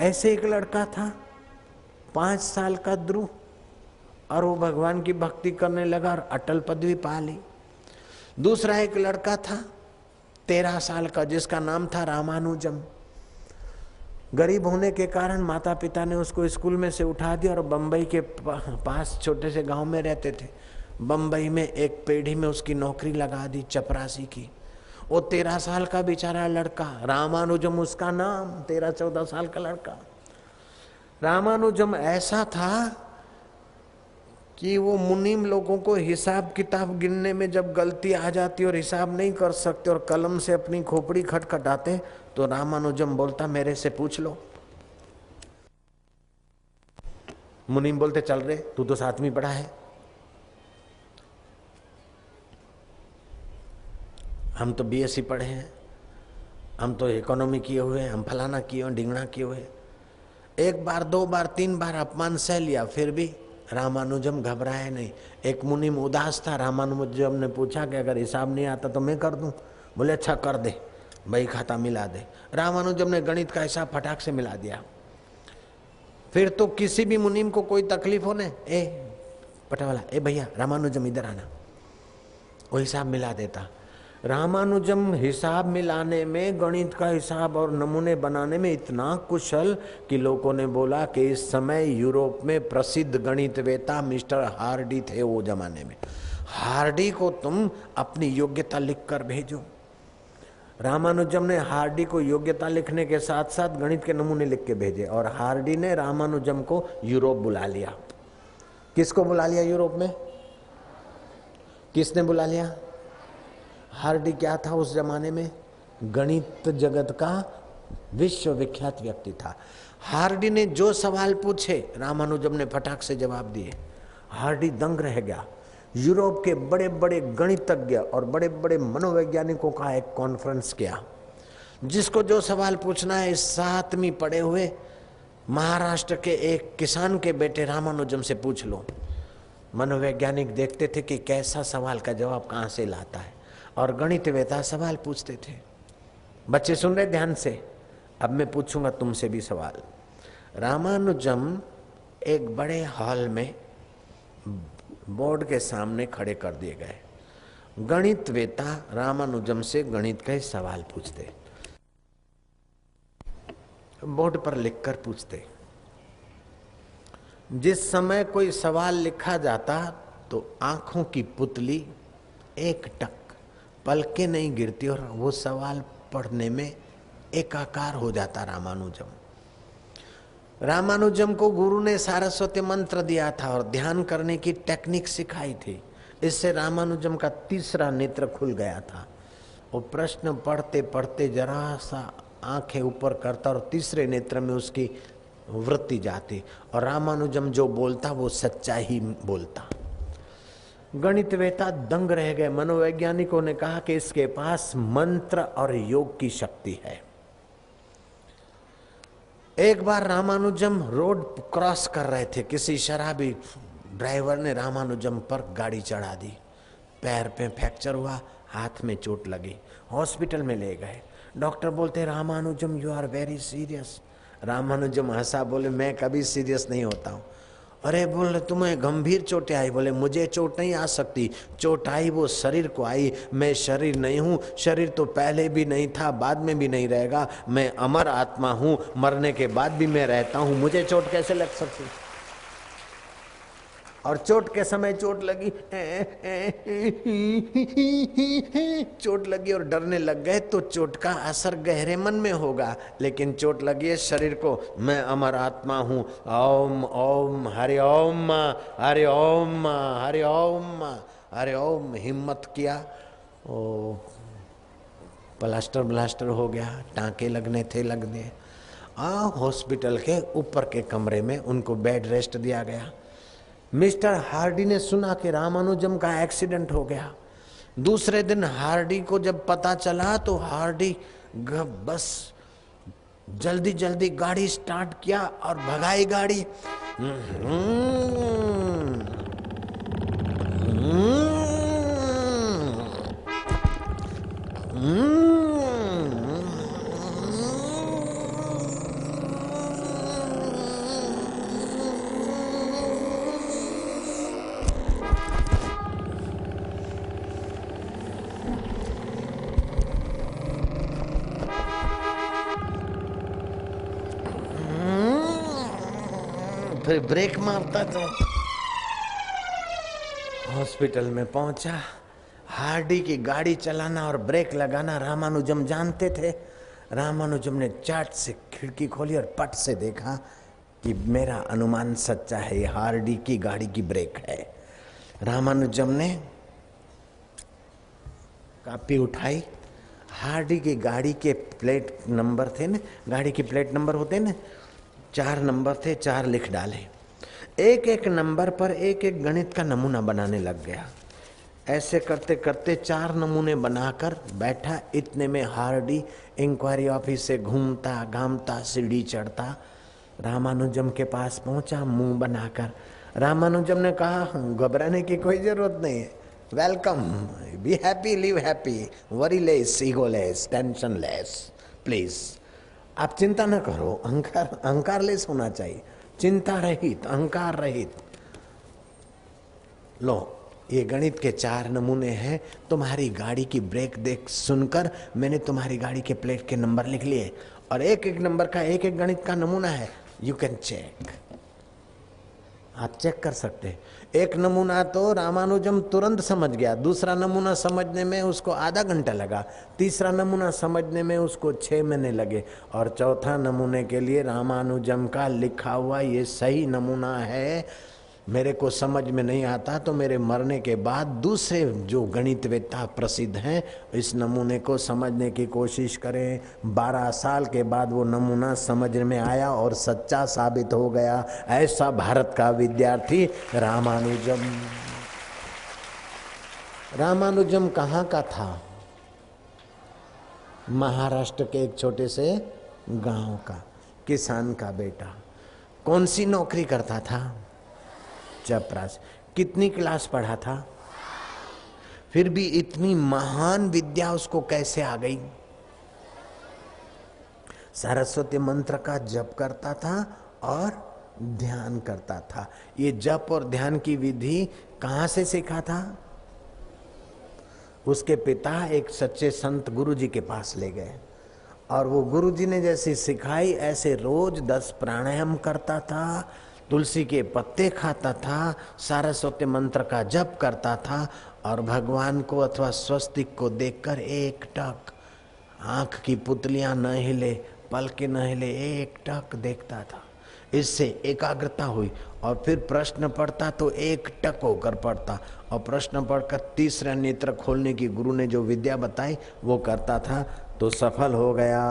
ऐसे एक लड़का था 5 साल का ध्रुव, और वो भगवान की भक्ति करने लगा और अटल पदवी पा ली। दूसरा एक लड़का था 13 साल का जिसका नाम था रामानुजम। गरीब होने के कारण माता पिता ने उसको स्कूल में से उठा दिया और बम्बई के पास छोटे से गांव में रहते थे। बम्बई में एक पेढ़ी में उसकी नौकरी लगा दी चपरासी की। वो 13 साल का बेचारा लड़का, रामानुजम उसका नाम, 13-14 साल का लड़का। रामानुजम ऐसा था कि वो मुनीम लोगों को हिसाब किताब गिनने में जब गलती आ जाती और हिसाब नहीं कर सकते और कलम से अपनी खोपड़ी खटखटाते तो रामानुजम बोलता मेरे से पूछ लो। मुनीम बोलते चल रे, तू तो 7वीं पढ़ा है, हम तो बीएससी पढ़े हैं, हम तो इकोनॉमी किए हुए हैं, हम फलाना किए हुए, ढिंगना किए हुए। 1 बार 2 बार 3 बार अपमान सह लिया, फिर भी रामानुजम घबराए नहीं। एक मुनीम उदास था, रामानुजम ने पूछा कि अगर हिसाब नहीं आता तो मैं कर दूं। बोले अच्छा कर दे, बही खाता मिला दे। रामानुजम ने गणित का हिसाब फटाक से मिला दिया। फिर तो किसी भी मुनीम को कोई तकलीफ हो ने, ए पटावाला, ए भैया रामानुजम इधर आना, वो हिसाब मिला देता। रामानुजम हिसाब मिलाने में, गणित का हिसाब और नमूने बनाने में इतना कुशल कि लोगों ने बोला कि इस समय यूरोप में प्रसिद्ध गणितवेता मिस्टर हार्डी थे वो जमाने में। हार्डी को तुम अपनी योग्यता लिखकर भेजो। रामानुजम ने हार्डी को योग्यता लिखने के साथ साथ गणित के नमूने लिख के भेजे और हार्डी ने रामानुजम को यूरोप बुला लिया। किसको बुला लिया यूरोप में? किसने बुला लिया? हार्डी क्या था उस जमाने में? गणित जगत का विश्वविख्यात व्यक्ति था। हार्डी ने जो सवाल पूछे रामानुजम ने फटाक से जवाब दिए। हार्डी दंग रह गया। यूरोप के बड़े बड़े गणितज्ञ और बड़े बड़े मनोवैज्ञानिकों का एक कॉन्फ्रेंस किया। जिसको जो सवाल पूछना है, 7वीं पढ़े हुए महाराष्ट्र के एक किसान के बेटे रामानुजम से पूछ लो। मनोवैज्ञानिक देखते थे कि कैसा सवाल का जवाब कहाँ से लाता है और गणितवेता सवाल पूछते थे। बच्चे सुन रहे ध्यान से? अब मैं पूछूंगा तुमसे भी सवाल। रामानुजम एक बड़े हॉल में बोर्ड के सामने खड़े कर दिए गए। गणितवेता रामानुजम से गणित के सवाल पूछते, बोर्ड पर लिखकर पूछते। जिस समय कोई सवाल लिखा जाता तो आंखों की पुतली एक टक पलके नहीं गिरती और वो सवाल पढ़ने में एकाकार हो जाता। रामानुजम को गुरु ने सारस्वती मंत्र दिया था और ध्यान करने की टेक्निक सिखाई थी। इससे रामानुजम का तीसरा नेत्र खुल गया था। वो प्रश्न पढ़ते पढ़ते जरा सा आंखें ऊपर करता और तीसरे नेत्र में उसकी वृत्ति जाती और रामानुजम जो बोलता वो सच्चा ही बोलता। गणितवेता दंग रह गए। मनोवैज्ञानिकों ने कहा कि इसके पास मंत्र और योग की शक्ति है। एक बार रामानुजम रोड क्रॉस कर रहे थे, किसी शराबी ड्राइवर ने रामानुजम पर गाड़ी चढ़ा दी। पैर पे फ्रैक्चर हुआ, हाथ में चोट लगी, हॉस्पिटल में ले गए। डॉक्टर बोलते Ramanujam you are very serious. Ramanujam हंसा, बोले मैं कभी सीरियस नहीं होता हूँ। अरे बोले तुम्हें गंभीर चोटें आई? बोले मुझे चोट नहीं आ सकती, चोट आई वो शरीर को आई, मैं शरीर नहीं हूँ, शरीर तो पहले भी नहीं था बाद में भी नहीं रहेगा, मैं अमर आत्मा हूँ, मरने के बाद भी मैं रहता हूँ, मुझे चोट कैसे लग सकती? और चोट के समय चोट लगी, चोट लगी और डरने लग गए तो चोट का असर गहरे मन में होगा, लेकिन चोट लगी है शरीर को, मैं अमर आत्मा हूँ, ओम ओम हरि ओम हरि ओम हरि ओम हरि ओम। हिम्मत किया, ओ प्लास्टर ब्लास्टर हो गया, टांके लगने थे लगने। हॉस्पिटल के ऊपर के कमरे में उनको बेड रेस्ट दिया गया। मिस्टर हार्डी ने सुना कि रामानुजम का एक्सीडेंट हो गया। दूसरे दिन हार्डी को जब पता चला तो हार्डी बस जल्दी जल्दी गाड़ी स्टार्ट किया और भगाई गाड़ी। फिर ब्रेक मारता तो हॉस्पिटल में पहुंचा। हार्डी की गाड़ी चलाना और ब्रेक लगाना रामानुजम जानते थे। रामानुजम ने चाट से खिड़की खोली और पट से देखा कि मेरा अनुमान सच्चा है, ये हार्डी की गाड़ी की ब्रेक है। रामानुजम ने कापी उठाई, हार्डी की गाड़ी के प्लेट नंबर थे ना, गाड़ी की प्लेट नंबर होते ना, 4 नंबर थे, 4 लिख डाले। एक एक नंबर पर एक एक गणित का नमूना बनाने लग गया। ऐसे करते करते 4 नमूने बनाकर बैठा। इतने में हार्डी इंक्वायरी ऑफिस से घूमता घामता सीढ़ी चढ़ता रामानुजम के पास पहुंचा, मुंह बनाकर। रामानुजम ने कहा, घबराने की कोई जरूरत नहीं है, welcome, be happy, live happy, worry less, ego less, tension less, please आप चिंता न करो। अहंकार लेस होना चाहिए, चिंता रहित, अहंकार रहित। लो, ये गणित के 4 नमूने हैं। तुम्हारी गाड़ी की ब्रेक देख सुनकर मैंने तुम्हारी गाड़ी के प्लेट के नंबर लिख लिए और एक एक नंबर का एक एक गणित का नमूना है। यू कैन चेक, आप चेक कर सकते हैं। एक नमूना तो रामानुजम तुरंत समझ गया, दूसरा नमूना समझने में उसको आधा घंटा लगा, तीसरा नमूना समझने में उसको 6 महीने लगे और चौथा नमूने के लिए रामानुजम का लिखा हुआ ये सही नमूना है। मेरे को समझ में नहीं आता तो मेरे मरने के बाद दूसरे जो गणितवेत्ता प्रसिद्ध हैं इस नमूने को समझने की कोशिश करें। 12 साल के बाद वो नमूना समझ में आया और सच्चा साबित हो गया। ऐसा भारत का विद्यार्थी रामानुजम। रामानुजम कहाँ का था? महाराष्ट्र के एक छोटे से गांव का किसान का बेटा। कौन सी नौकरी करता था? चपरास। कितनी क्लास पढ़ा था? फिर भी इतनी महान विद्या उसको कैसे आ गई? सरस्वती मंत्र का जप करता था और ध्यान करता था। ये जप और ध्यान की विधि कहाँ से सीखा था? उसके पिता एक सच्चे संत गुरुजी के पास ले गए और वो गुरुजी ने जैसी सिखाई ऐसे रोज 10 प्राणायाम करता था, तुलसी के पत्ते खाता था, सरस्वती मंत्र का जप करता था और भगवान को अथवा स्वस्तिक को देखकर एक टक, आंख की पुतलियां न हिले, पलकें न हिले, एक टक देखता था। इससे एकाग्रता हुई और फिर प्रश्न पढ़ता तो एक टक होकर पढ़ता और प्रश्न पढ़कर तीसरा नेत्र खोलने की गुरु ने जो विद्या बताई वो करता था तो सफल हो गया।